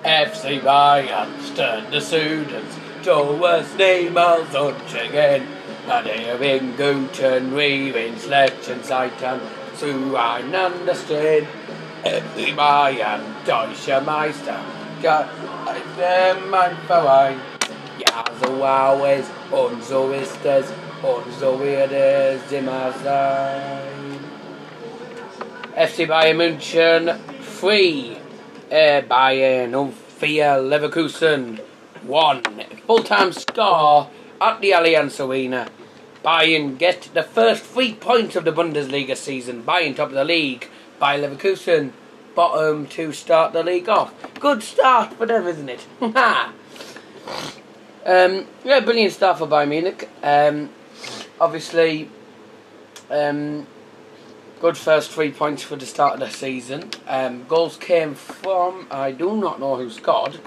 FC Bayern stern the Südens towards niemals untergehen. Ewing guten Lebensletzten Zeiten zueinander stehen. FC Bayern, deutscher Meister, mein Verein. Ja, so war es und so ist es und so wird es immer sein. FC Bayern München 3, Bayern 4, Leverkusen 1. Full-time score at the Allianz Arena. Bayern get the first 3 points of the Bundesliga season. Bayern top of the league by Leverkusen bottom to start the league off. Good start for them, isn't it? Yeah, brilliant start for Bayern Munich. Obviously, good first 3 points for the start of the season. Goals came from, I do not know who scored.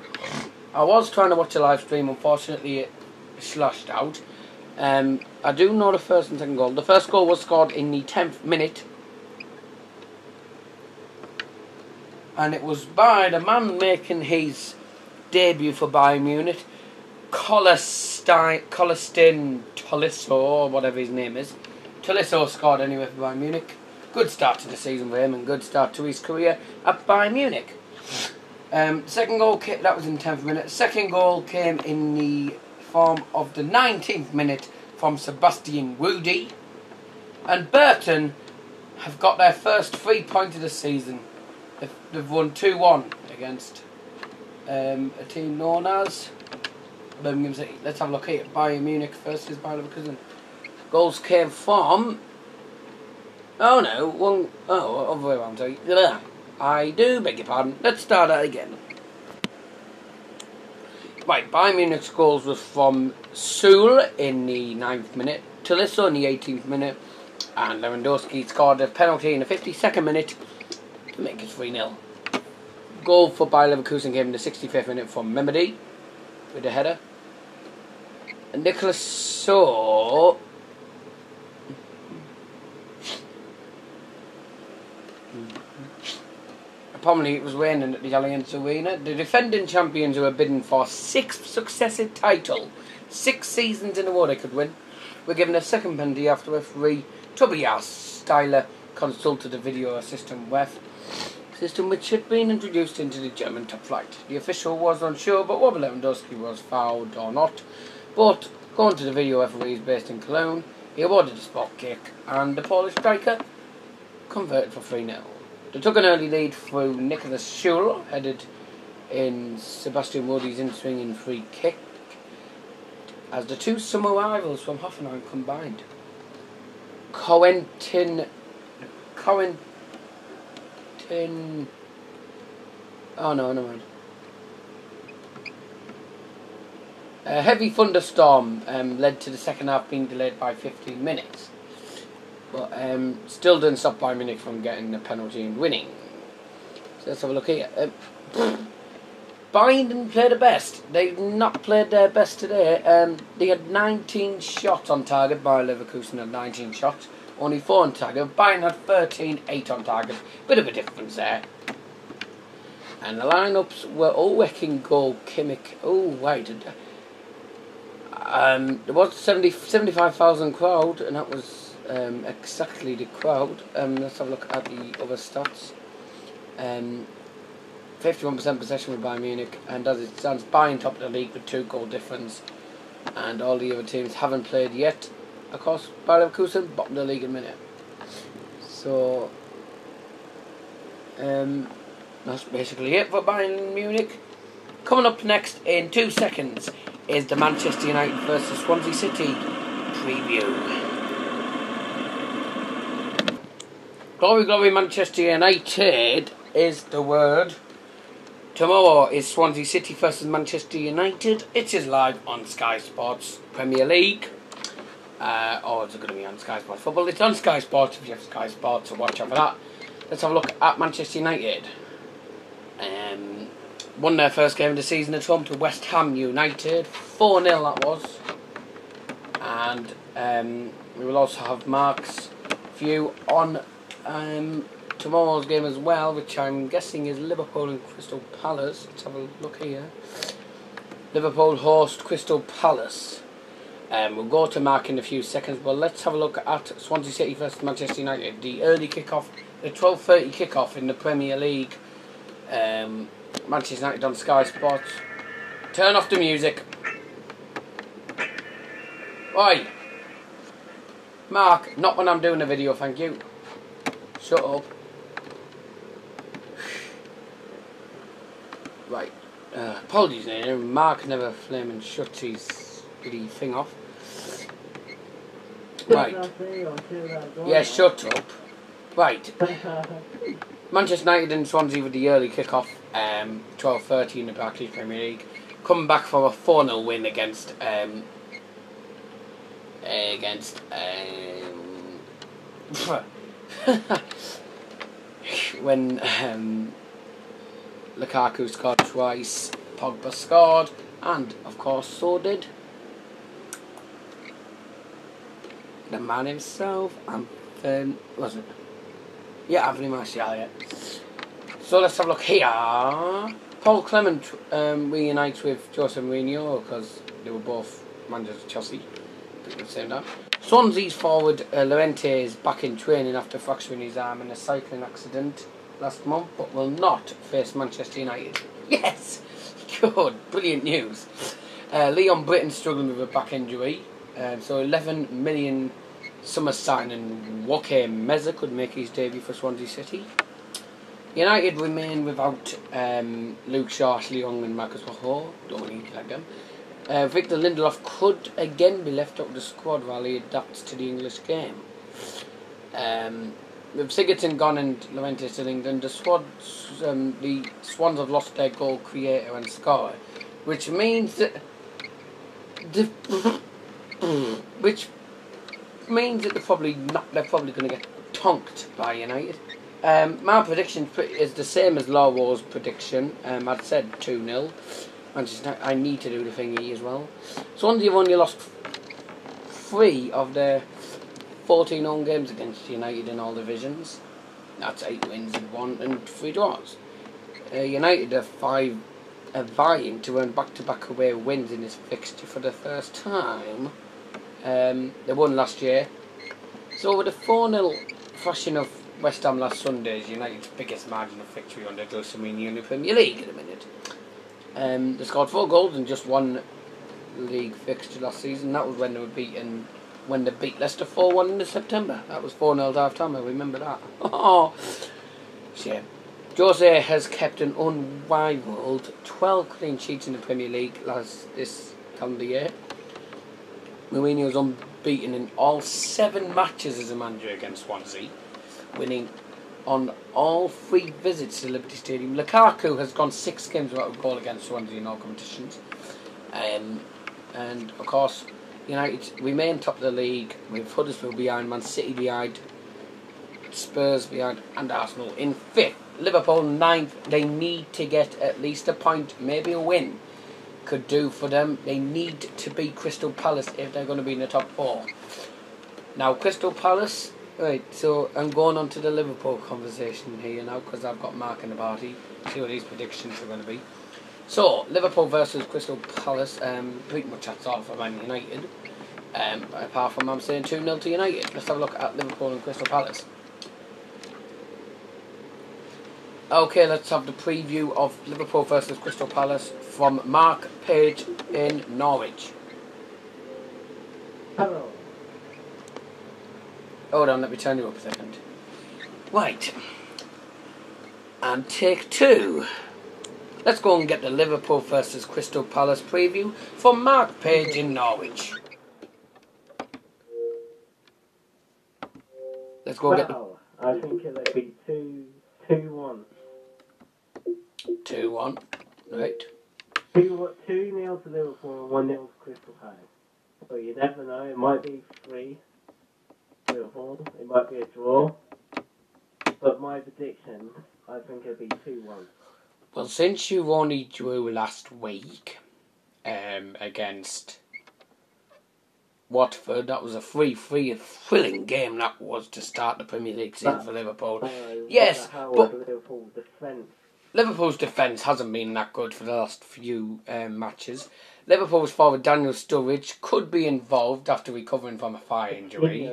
I was trying to watch a live stream, unfortunately it slashed out. I do know the first and second goal. The first goal was scored in the 10th minute. And it was by the man making his debut for Bayern Munich, Colestin Tolisso, or whatever his name is. Tolisso scored anyway for Bayern Munich. Good start to the season for him and good start to his career at Bayern Munich. Second goal, that was in the 10th minute. Second goal came in the form of the 19th minute from Sebastian Rudy. And Burton have got their first 3 points of the season. They've won 2-1 against a team known as Birmingham City. Let's have a look here. Bayern Munich versus Bayern Leverkusen. Goals came from... Oh no, other way around. Sorry. I do beg your pardon. Let's start that again. Right, Bayern Munich's goals was from Süle in the 9th minute, Tolisso in the 18th minute, and Lewandowski scored a penalty in the 52nd minute to make it 3-0. Goal for Bayer Leverkusen came in the 65th minute from Memedi with a header. And Nicolas Saw apparently it was raining at the Allianz Arena. The defending champions who are bidding for 6th successive title, 6 seasons in a row they could win, were given a second penalty after referee Tobias Steiler consulted a video assistant ref system which had been introduced into the German top flight. The official was unsure but whether Lewandowski was fouled or not, but going to the video referees based in Cologne, he awarded a spot kick and the Polish striker converted for 3-0. They took an early lead through Nicolas Süle, headed in Sebastian Rudy's in-swinging free kick, as the two summer rivals from Hoffenheim combined. Oh no, never mind. A heavy thunderstorm led to the second half being delayed by 15 minutes. But still didn't stop Bayern Munich from getting the penalty and winning. So let's have a look here. Bayern didn't play the best. They've not played their best today. They had 19 shots on target. Bayer Leverkusen had 19 shots. Only 4 on target. Bayern had 13, 8 on target. Bit of a difference there. And the lineups were Ulrich in goal, Kimmich. Oh, right. There was 75,000 crowd, and that was exactly the crowd. Let's have a look at the other stats. 51% possession with Bayern Munich, and as it stands, Bayern top of the league with 2 goal difference, and all the other teams haven't played yet. Of course, Bayer Leverkusen bottom of the league in a minute. So that's basically it for Bayern Munich. Coming up next in 2 seconds is the Manchester United versus Swansea City preview. Glory, glory, Manchester United is the word. Tomorrow is Swansea City versus Manchester United. It is live on Sky Sports Premier League. Or is it going to be on Sky Sports Football? It's on Sky Sports if you have Sky Sports, so watch out for that. Let's have a look at Manchester United. Won their first game of the season at home to West Ham United. 4-0 that was. And we will also have Mark's view on tomorrow's game as well, which I'm guessing is Liverpool and Crystal Palace. Let's have a look here. Liverpool host Crystal Palace. We'll go to Mark in a few seconds, but let's have a look at Swansea City versus Manchester United. The early kick-off, the 12:30 kick-off in the Premier League. Manchester United on Sky Sports. Turn off the music. Oi! Mark, not when I'm doing a video, thank you. Shut up. Right. Apologies, Mark never flaming shuts his bloody thing off. Right. Yeah, shut up. Right. Manchester United and Swansea with the early kick-off, 12:30 in the Barclays Premier League. Coming back for a 4-0 win against when Lukaku scored twice, Pogba scored, and of course so did the man himself, was it? Yeah, Anthony Martial, yeah. So let's have a look here. Paul Clement reunites with Jose Mourinho because they were both managers of Chelsea at the same time. Swansea's forward Llorente is back in training after fracturing his arm in a cycling accident last month, but will not face Manchester United. Yes! Good, brilliant news. Leon Britton struggling with a back injury, so 11 million summer signing Joachim Meza could make his debut for Swansea City. United remain without Luke Shaw, Ashley Young and Marcus Rojo. Don't really like them. Victor Lindelof could again be left out of the squad while he adapts to the English game. With Sigurdsson gone and Llorente still in England, the Swans have lost their goal creator and scorer, which means that they're probably going to get tonked by United. My prediction is the same as Lawrow's prediction. I'd said 2-0. I need to do the thingy as well. Swansea have only lost 3 of their 14 home games against United in all divisions. That's 8 wins and 3 draws. United are vying to earn back-to-back away wins in this fixture for the first time. They won last year. So with a 4-0 thrashing of West Ham last Sunday is United's biggest margin of victory under Jose Mourinho in the Premier League at the minute. They scored 4 goals in just one league fixture last season. That was when they beat Leicester 4-1 in September. That was 4-0 at half time, I remember that. Oh, shame. Jose has kept an unrivaled 12 clean sheets in the Premier League this calendar year. Mourinho's unbeaten in all 7 matches as a manager against Swansea, winning on all 3 visits to Liberty Stadium. Lukaku has gone 6 games without a goal against Swansea in all competitions. And of course, United remain top of the league with Huddersfield behind, Man City behind, Spurs behind, and Arsenal in 5th. Liverpool 9th. They need to get at least a point, maybe a win could do for them. They need to beat Crystal Palace if they're going to be in the top 4. Now, Crystal Palace. Right, so I'm going on to the Liverpool conversation here now because I've got Mark in the party. See what his predictions are going to be. So, Liverpool versus Crystal Palace. Pretty much that's all for Man United. Apart from I'm saying 2-0 to United. Let's have a look at Liverpool and Crystal Palace. Okay, let's have the preview of Liverpool versus Crystal Palace from Mark Page in Norwich. Hello. Hold on, let me turn you up a second. Right. And take 2. Let's go and get the Liverpool versus Crystal Palace preview from Mark Page in Norwich. Let's go get the... I think it'll be 2-1. 2-1. Right. 2-0 to Liverpool and 1-0 to Crystal Palace. So you never know, it might be 3. Liverpool. It might be a draw, but my prediction, I think it'll be 2-1. Well, since you only drew last week against Watford. That was a 3-3, a thrilling game that was to start the Premier League season for Liverpool. Yes, but Liverpool's defence hasn't been that good for the last few matches. Liverpool's forward Daniel Sturridge could be involved after recovering from a thigh injury.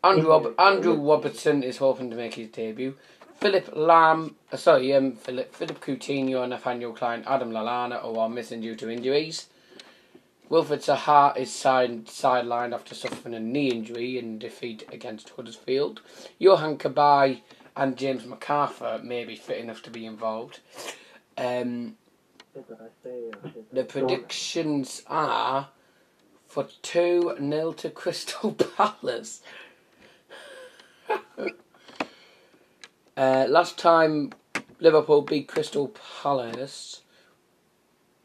Andrew Robertson is hoping to make his debut. Philip Coutinho, Nathaniel Klein, Adam Lallana are all missing due to injuries. Wilfred Zaha is sidelined after suffering a knee injury in defeat against Huddersfield. Johan Cabaye and James MacArthur may be fit enough to be involved. The predictions are for 2-0 to Crystal Palace. Last time Liverpool beat Crystal Palace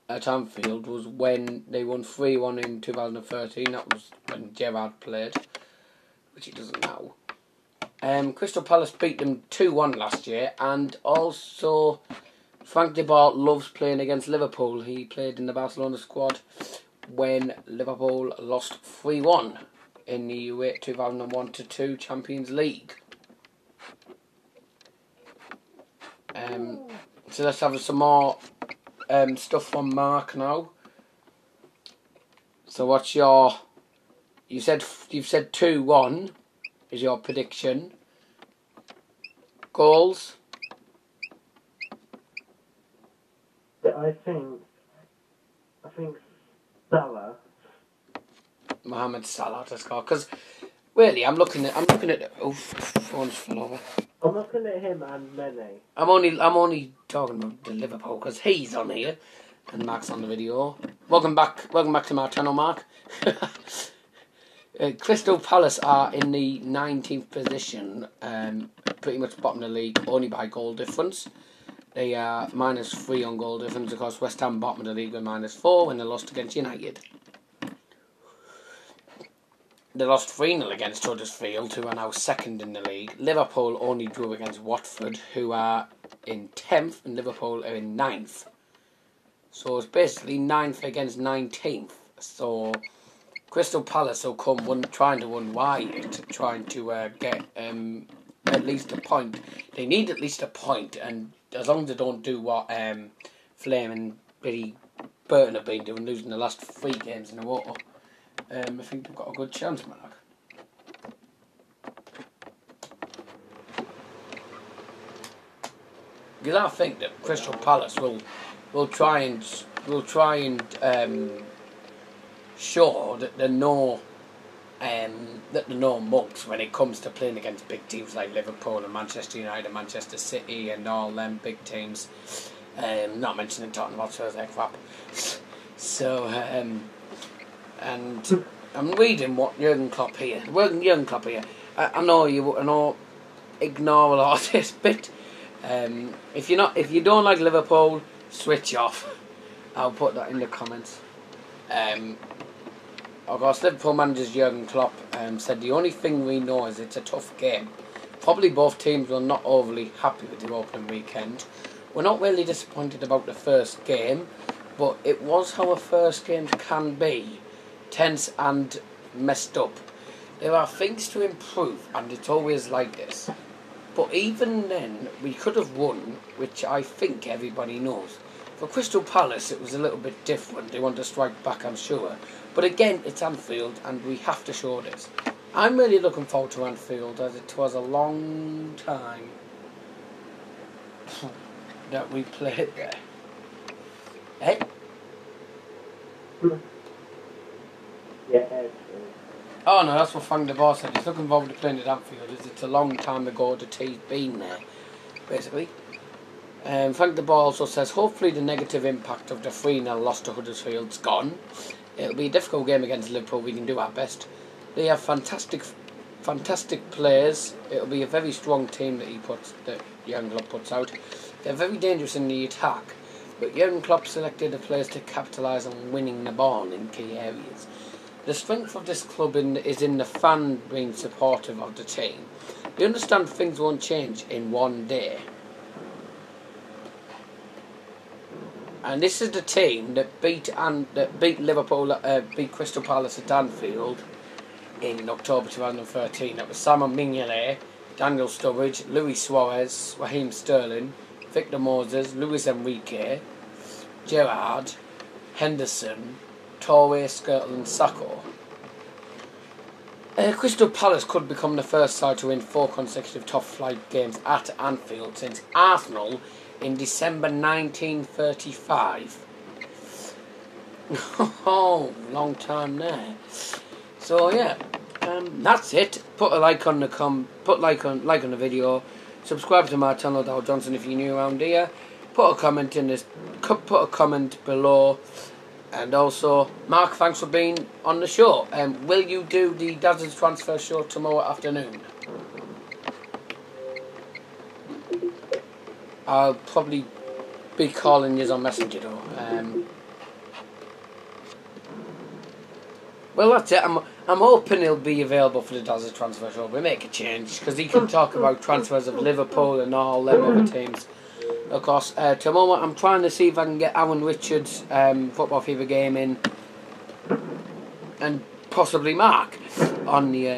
at Anfield was when they won 3-1 in 2013. That was when Gerrard played, which he doesn't now. Crystal Palace beat them 2-1 last year, and also Frank de Boer loves playing against Liverpool. He played in the Barcelona squad when Liverpool lost 3-1 in the 2001-2 Champions League. So let's have some more stuff from Mark now. So what's your... You've said 2-1 is your prediction. Goals? I think Salah. Mohamed Salah to score, because really I'm looking at phone's fell over. I'm looking at him and Mane. I'm only talking about the Liverpool because he's on here and Mark's on the video. Welcome back to my channel, Mark. Crystal Palace are in the 19th position, pretty much bottom of the league, only by goal difference. They are -3 on goal difference. Of course, West Ham bottom of the league with -4 when they lost against United. They lost 3-0 against Huddersfield, who are now second in the league. Liverpool only drew against Watford, who are in 10th, and Liverpool are in 9th. So it's basically 9th against 19th. So Crystal Palace will come trying to unwind, trying to get at least a point. They need at least a point, and as long as they don't do what Flaming Billy Burton have been doing, losing the last 3 games in a row, I think they've got a good chance, Mark. Because I think that Crystal Palace will try and show that they're no mugs when it comes to playing against big teams like Liverpool and Manchester United and Manchester City and all them big teams. Not mentioning Tottenham Hotspur's crap. So and I'm reading what Jurgen Klopp here. I know ignore a lot of this bit. If you don't like Liverpool, switch off. I'll put that in the comments. Of course, Liverpool manager Jurgen Klopp said the only thing we know is it's a tough game. Probably both teams were not overly happy with the opening weekend. We're not really disappointed about the first game, but it was how a first game can be. Tense and messed up. There are things to improve, and it's always like this. But even then, we could have won, which I think everybody knows. For Crystal Palace, it was a little bit different. They want to strike back, I'm sure. But again, it's Anfield, and we have to show this. I'm really looking forward to Anfield, as it was a long time that we played there. Eh? Yeah. Oh no, that's what Frank de Boer said. He's looking forward to playing at Anfield. It's a long time ago that he's been there, basically. Frank de Boer also says, hopefully the negative impact of the 3-0 loss to Huddersfield's gone. It'll be a difficult game against Liverpool. We can do our best. They have fantastic players. It'll be a very strong team that Jurgen Klopp puts out. They're very dangerous in the attack, but Jurgen Klopp selected the players to capitalise on winning the ball in key areas. The strength of this club is in the fan being supportive of the team. They understand things won't change in one day. And this is the team that beat Liverpool, beat Crystal Palace at Anfield in October 2013. That was Simon Mignolet, Daniel Sturridge, Luis Suarez, Raheem Sterling, Victor Moses, Luis Enrique, Gerrard, Henderson, Torre, Skirtle and Sacco. Crystal Palace could become the first side to win 4 consecutive top-flight games at Anfield since Arsenal in December 1935. Oh, long time there. So yeah, that's it. Put a like on the like on the video. Subscribe to my channel, Dow Johnson, if you're new around here. Put a comment below. And also, Mark, thanks for being on the show. Will you do the Dazzle's Transfer Show tomorrow afternoon? I'll probably be calling you on Messenger though. Well, that's it. I'm hoping he'll be available for the Dazzle's Transfer Show. We make a change because he can talk about transfers of Liverpool and all them other teams. Of course, tomorrow I'm trying to see if I can get Aaron Richards' Football Fever game in, and possibly Mark on the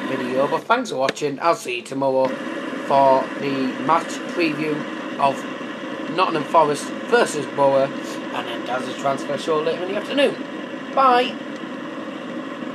video. But thanks for watching. I'll see you tomorrow for the match preview of Nottingham Forest versus Borough, and then Dazzle's Transfer Show later in the afternoon. Bye.